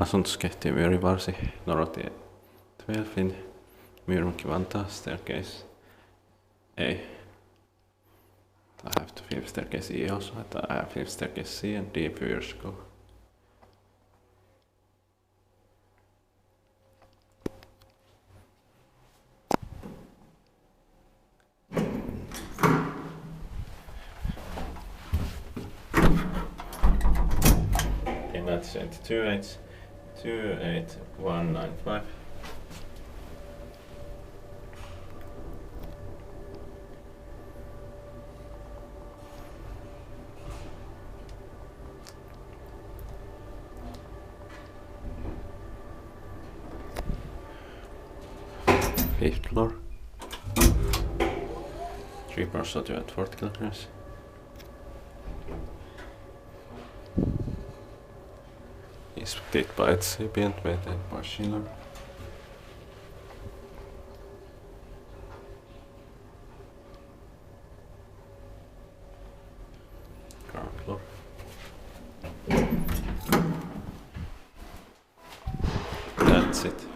Asuntoskeittiö Myyrmäki, Norotie 12 in Myyrmäki, Vantaa, staircase A. I have to fill staircase E also, I have filled staircase C and D years ago. In 1972, it's 28195. Fifth floor. 3 floors are 240 kilograms. Inspected by its recipient, maintained by Schiller. Ground floor. That's it.